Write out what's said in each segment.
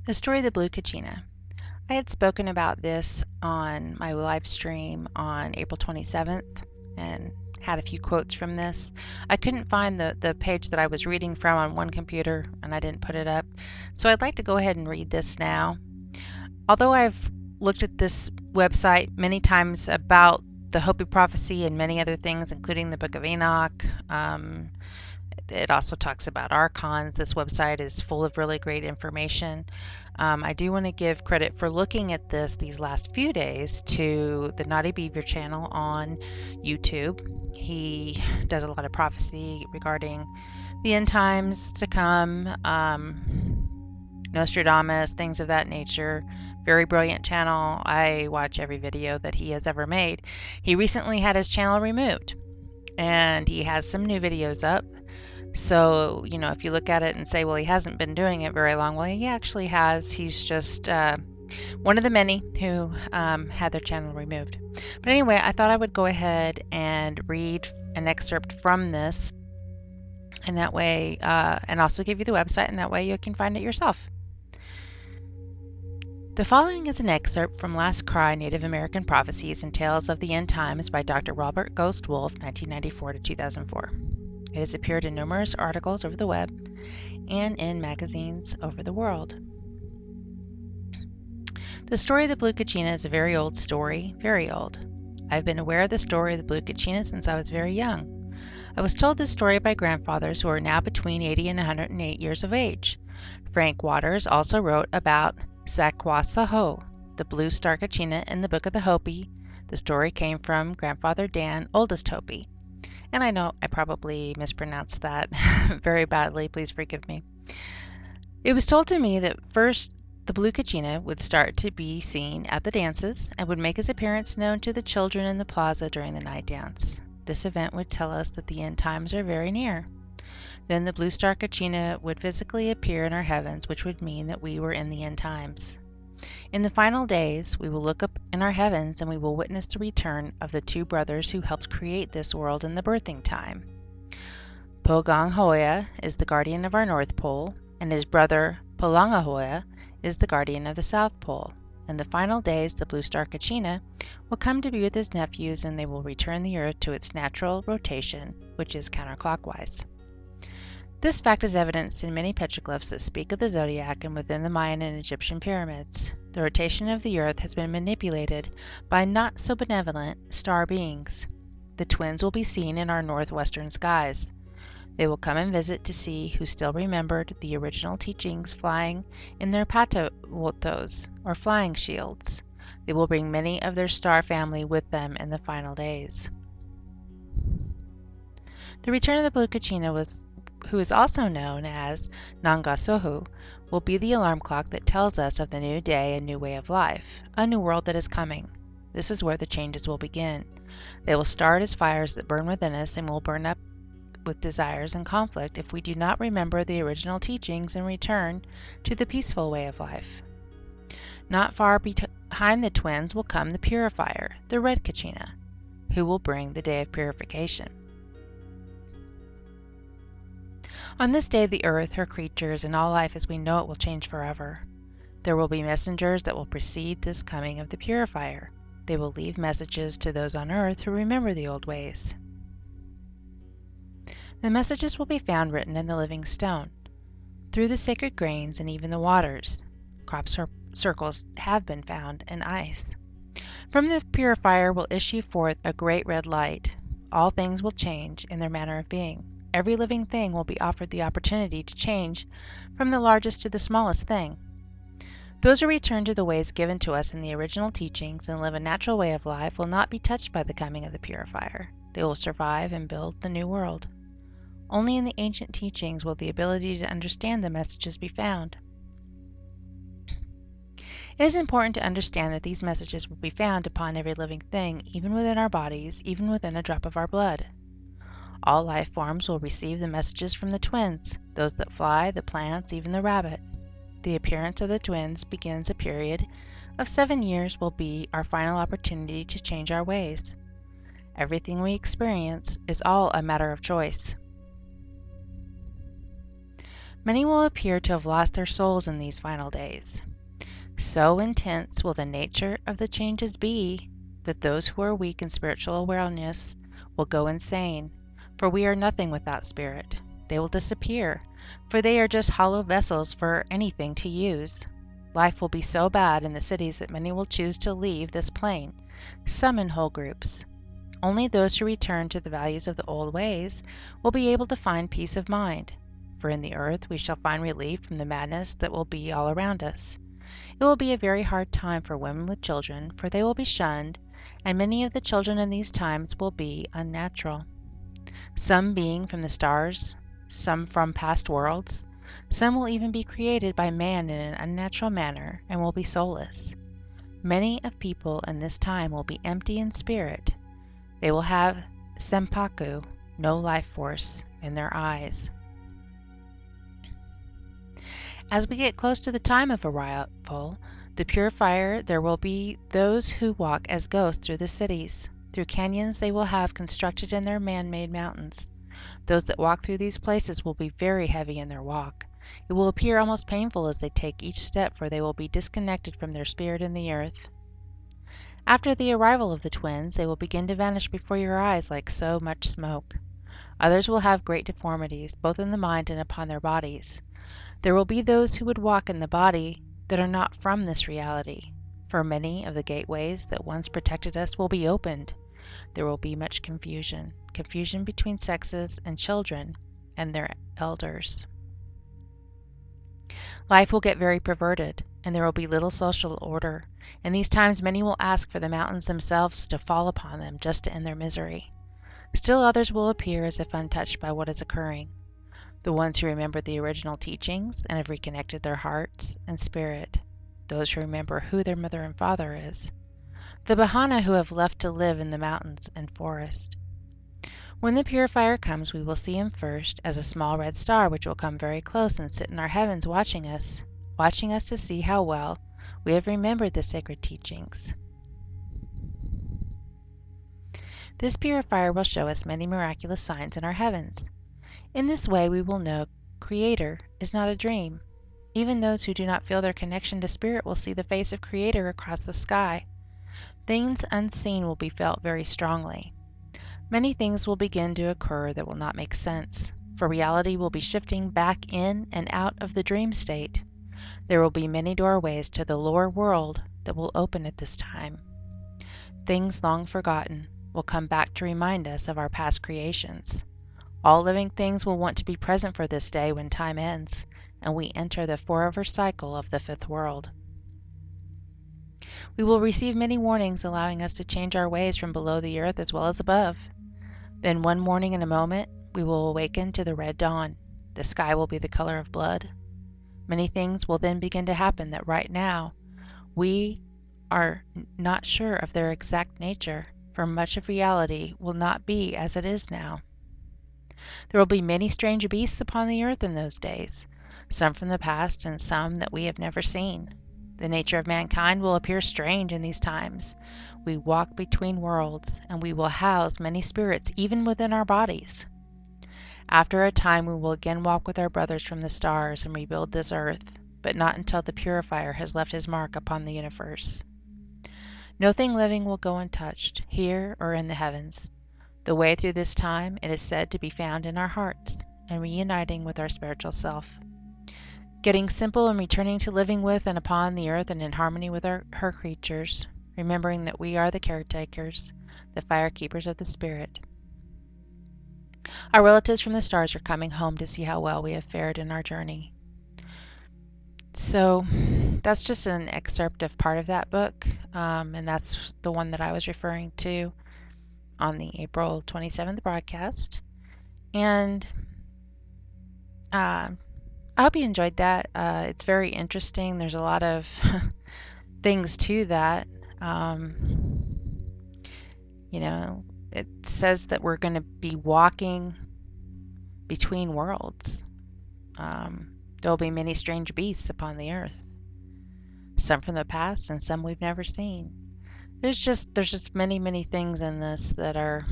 The story of the Blue Kachina. I had spoken about this on my live stream on April 27th and had a few quotes from this. I couldn't find the page that I was reading from on one computer and I didn't put it up. So I'd like to go ahead and read this now. Although I've looked at this website many times about the Hopi Prophecy and many other things, including the Book of Enoch, it also talks about archons. This website is full of really great information. I do want to give credit for looking at these last few days to the Naughty Beaver channel on YouTube. He does a lot of prophecy regarding the end times to come, Nostradamus, things of that nature. Very brilliant channel. I watch every video that he has ever made. He recently had his channel removed and he has some new videos up. So, you know, if you look at it and say, well, he hasn't been doing it very long, well, he actually has. He's just one of the many who had their channel removed. But anyway, I thought I would go ahead and read an excerpt from this, and that way, and also give you the website, and that way you can find it yourself. The following is an excerpt from Last Cry Native American Prophecies and Tales of the End Times by Dr. Robert Ghost Wolf, 1994 to 2004. It has appeared in numerous articles over the web and in magazines over the world. The story of the Blue Kachina is a very old story, very old. I've been aware of the story of the Blue Kachina since I was very young. I was told this story by grandfathers who are now between 80 and 108 years of age. Frank Waters also wrote about Sakwasaho, the Blue Star Kachina, in the Book of the Hopi. The story came from Grandfather Dan, oldest Hopi. And I know I probably mispronounced that very badly. Please forgive me. It was told to me that first the Blue Kachina would start to be seen at the dances and would make his appearance known to the children in the plaza during the night dance. This event would tell us that the end times are very near. Then the Blue Star Kachina would physically appear in our heavens, which would mean that we were in the end times. In the final days, we will look up in our heavens and we will witness the return of the two brothers who helped create this world in the birthing time. Poganghoya is the guardian of our North Pole, and his brother Polangahoya is the guardian of the South Pole. In the final days, the Blue Star Kachina will come to be with his nephews and they will return the Earth to its natural rotation, which is counterclockwise. This fact is evidenced in many petroglyphs that speak of the zodiac and within the Mayan and Egyptian pyramids. The rotation of the Earth has been manipulated by not so benevolent star beings. The twins will be seen in our northwestern skies. They will come and visit to see who still remembered the original teachings flying in their patawotos, or flying shields. They will bring many of their star family with them in the final days. The return of the Blue Kachina, who is also known as Nangasohu, will be the alarm clock that tells us of the new day and new way of life, a new world that is coming. This is where the changes will begin. They will start as fires that burn within us and will burn up with desires and conflict if we do not remember the original teachings and return to the peaceful way of life. Not far behind the twins will come the purifier, the Red Kachina, who will bring the day of purification. On this day, the earth, her creatures, and all life as we know it will change forever. There will be messengers that will precede this coming of the purifier. They will leave messages to those on earth who remember the old ways. The messages will be found written in the living stone, through the sacred grains and even the waters. Crop circles have been found in ice. From the purifier will issue forth a great red light. All things will change in their manner of being. Every living thing will be offered the opportunity to change from the largest to the smallest thing. Those who return to the ways given to us in the original teachings and live a natural way of life will not be touched by the coming of the purifier. They will survive and build the new world. Only in the ancient teachings will the ability to understand the messages be found. It is important to understand that these messages will be found upon every living thing, even within our bodies, even within a drop of our blood. All life forms will receive the messages from the twins, those that fly, the plants, even the rabbit. The appearance of the twins begins a period of 7 years will be our final opportunity to change our ways. Everything we experience is all a matter of choice. Many will appear to have lost their souls in these final days. So intense will the nature of the changes be that those who are weak in spiritual awareness will go insane, for we are nothing without spirit. They will disappear, for they are just hollow vessels for anything to use. Life will be so bad in the cities that many will choose to leave this plane, some in whole groups. Only those who return to the values of the old ways will be able to find peace of mind, for in the earth we shall find relief from the madness that will be all around us. It will be a very hard time for women with children, for they will be shunned, and many of the children in these times will be unnatural, some being from the stars, some from past worlds. Some will even be created by man in an unnatural manner and will be soulless. Many of people in this time will be empty in spirit. They will have sempaku, no life force, in their eyes. As we get close to the time of arrival, the purifier, there will be those who walk as ghosts through the cities. Through canyons they will have constructed in their man-made mountains. Those that walk through these places will be very heavy in their walk. It will appear almost painful as they take each step, for they will be disconnected from their spirit in the earth. After the arrival of the twins, they will begin to vanish before your eyes like so much smoke. Others will have great deformities, both in the mind and upon their bodies. There will be those who would walk in the body that are not from this reality, for many of the gateways that once protected us will be opened. There will be much confusion between sexes and children and their elders. Life will get very perverted, and there will be little social order. In these times many will ask for the mountains themselves to fall upon them just to end their misery. Still others will appear as if untouched by what is occurring. The ones who remember the original teachings and have reconnected their hearts and spirit. Those who remember who their mother and father is. The Bahana who have left to live in the mountains and forest. When the purifier comes, we will see him first as a small red star which will come very close and sit in our heavens watching us to see how well we have remembered the sacred teachings. This purifier will show us many miraculous signs in our heavens. In this way we will know Creator is not a dream. Even those who do not feel their connection to Spirit will see the face of Creator across the sky. Things unseen will be felt very strongly. Many things will begin to occur that will not make sense, for reality will be shifting back in and out of the dream state. There will be many doorways to the lower world that will open at this time. Things long forgotten will come back to remind us of our past creations. All living things will want to be present for this day when time ends, and we enter the forever cycle of the fifth world. We will receive many warnings allowing us to change our ways from below the earth as well as above. Then one morning in a moment, we will awaken to the red dawn. The sky will be the color of blood. Many things will then begin to happen that right now we are not sure of their exact nature, for much of reality will not be as it is now. There will be many strange beasts upon the earth in those days, some from the past and some that we have never seen. The nature of mankind will appear strange in these times. We walk between worlds, and we will house many spirits even within our bodies. After a time we will again walk with our brothers from the stars and rebuild this earth, but not until the purifier has left his mark upon the universe. Nothing living will go untouched, here or in the heavens. The way through this time, it is said to be found in our hearts and reuniting with our spiritual self. Getting simple and returning to living with and upon the earth and in harmony with her creatures, remembering that we are the caretakers, the fire keepers of the spirit. Our relatives from the stars are coming home to see how well we have fared in our journey. So that's just an excerpt of part of that book, and that's the one that I was referring to on the April 27th broadcast. And I hope you enjoyed that. It's very interesting. There's a lot of things to that. It says that we're going to be walking between worlds. There'll be many strange beasts upon the earth, some from the past and some we've never seen. There's just many things in this that are,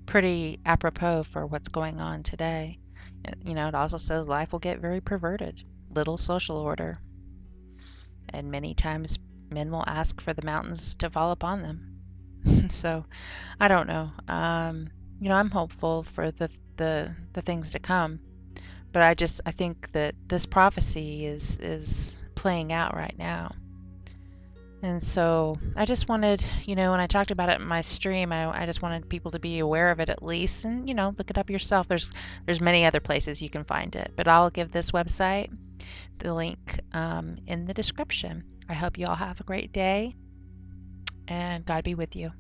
pretty apropos for what's going on today. It also says life will get very perverted, little social order, and many times men will ask for the mountains to fall upon them. So I don't know. I'm hopeful for the things to come, but I think that this prophecy is playing out right now. And so I just wanted, when I talked about it in my stream, I just wanted people to be aware of it at least, and look it up yourself. There's many other places you can find it, but I'll give this website the link in the description. I hope you all have a great day, and God be with you.